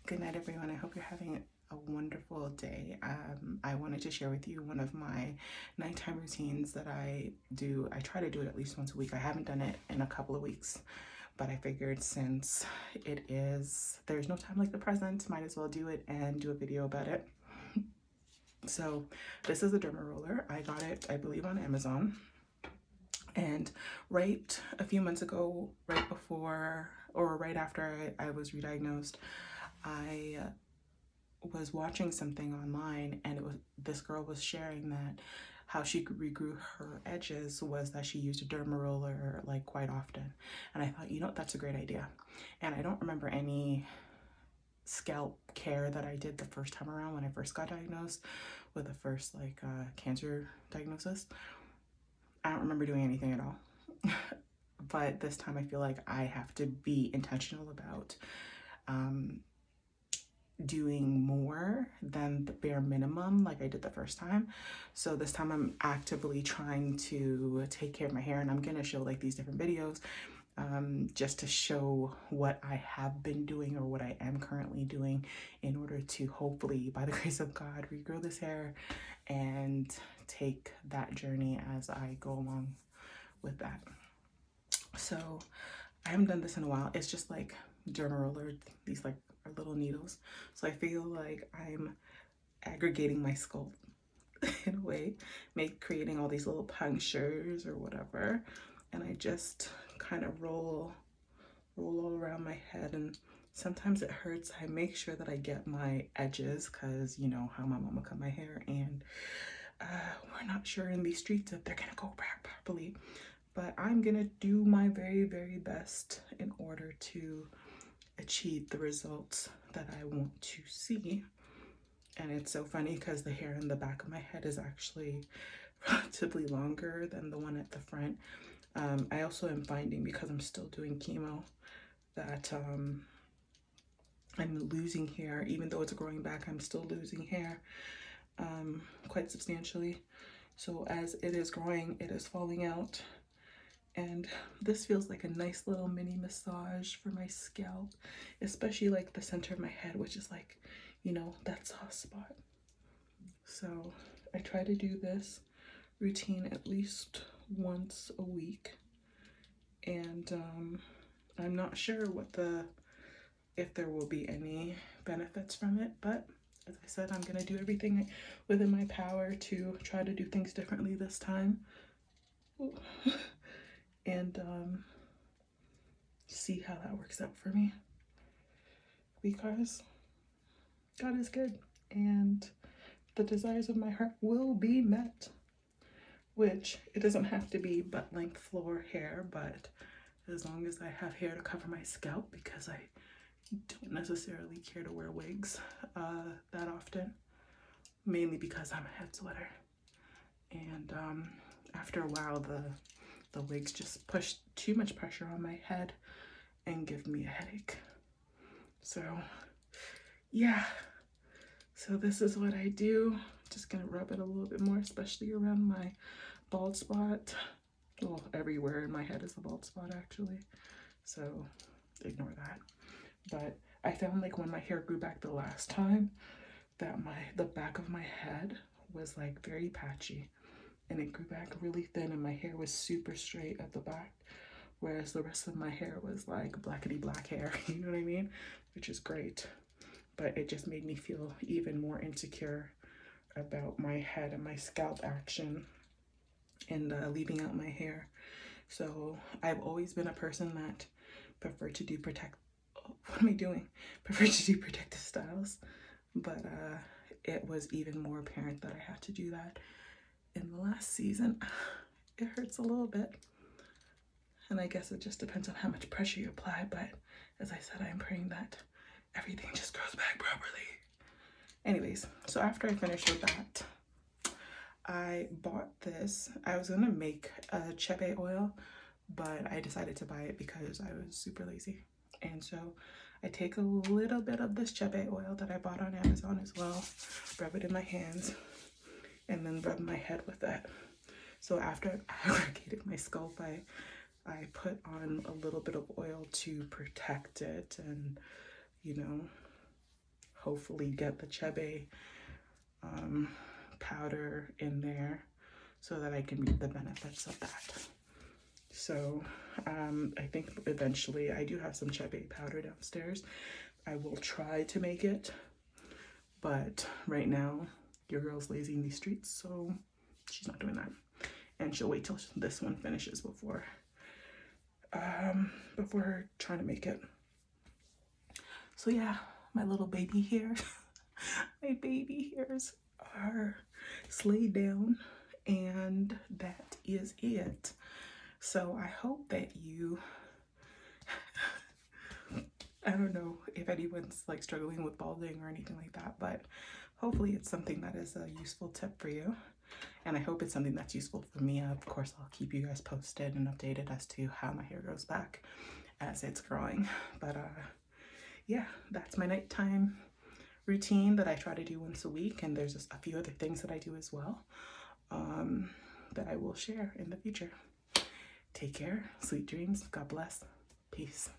Good night, everyone. I hope you're having a wonderful day. I wanted to share with you one of my nighttime routines that I do. I try to do it at least once a week. I haven't done it in a couple of weeks, but I figured since there's no time like the present, might as well do it and do a video about it. So this is a derma roller. I got it, I believe, on Amazon. And right a few months ago, right before or right after I was re-diagnosed, I was watching something online, and this girl was sharing that how she regrew her edges was that she used a derma roller like quite often. And I thought, you know what, that's a great idea. And I don't remember any scalp care that I did the first time around when I first got diagnosed with the first cancer diagnosis. I don't remember doing anything at all. But this time I feel like I have to be intentional about doing more than the bare minimum like I did the first time. So this time I'm actively trying to take care of my hair, and I'm gonna show like these different videos just to show what I have been doing or what I am currently doing in order to hopefully, by the grace of God, regrow this hair and take that journey as I go along with that. So I haven't done this in a while. It's just like derma roller, these like are little needles. So I feel like I'm aggregating my scalp in a way, creating all these little punctures or whatever. And I just kind of roll all around my head, and sometimes it hurts. I make sure that I get my edges because you know how my mama cut my hair, and we're not sure in these streets if they're gonna go back properly. But I'm gonna do my very, very best in order to achieve the results that I want to see. And it's so funny because the hair in the back of my head is actually relatively longer than the one at the front. I also am finding, because I'm still doing chemo, that I'm losing hair. Even though it's growing back, I'm still losing hair quite substantially. So as it is growing, it is falling out. And this feels like a nice little mini massage for my scalp, especially like the center of my head, which is like, you know, that soft spot. So I try to do this routine at least once a week. And I'm not sure if there will be any benefits from it, but as I said, I'm gonna do everything within my power to try to do things differently this time. And see how that works out for me, because God is good and the desires of my heart will be met, which it doesn't have to be butt length floor hair, but as long as I have hair to cover my scalp, because I don't necessarily care to wear wigs that often, mainly because I'm a head sweater. And after a while, the wigs just push too much pressure on my head and give me a headache. So yeah, so this is what I do. Just gonna rub it a little bit more, especially around my bald spot. Well, everywhere in my head is a bald spot actually, so ignore that. But I found like when my hair grew back the last time that the back of my head was like very patchy, and it grew back really thin, and my hair was super straight at the back, whereas the rest of my hair was like blackety black hair, you know what I mean? Which is great, but it just made me feel even more insecure about my head and my scalp action and leaving out my hair. So I've always been a person that preferred to do what am I doing? Preferred to do protective styles, but it was even more apparent that I had to do that in the last season. It hurts a little bit, and I guess it just depends on how much pressure you apply, but as I said, I'm praying that everything just grows back properly. Anyways, so after I finished with that, I bought this. I was gonna make a chepe oil, but I decided to buy it because I was super lazy. And so I take a little bit of this chepe oil that I bought on Amazon as well, rub it in my hands, and then rub my head with it. So after I aggregated my scalp, I put on a little bit of oil to protect it and, you know, hopefully get the Chebe powder in there so that I can reap the benefits of that. So I think eventually I do have some Chebe powder downstairs. I will try to make it, but right now your girl's lazy in these streets, so she's not doing that. And she'll wait till this one finishes before her trying to make it. So yeah, my little baby hairs, my baby hairs are slayed down, and that is it. So I hope that you, I don't know if anyone's like struggling with balding or anything like that, but hopefully it's something that is a useful tip for you. And I hope it's something that's useful for me. Of course, I'll keep you guys posted and updated as to how my hair grows back as it's growing. But yeah, that's my nighttime routine that I try to do once a week. And there's just a few other things that I do as well that I will share in the future. Take care, sweet dreams, God bless, peace.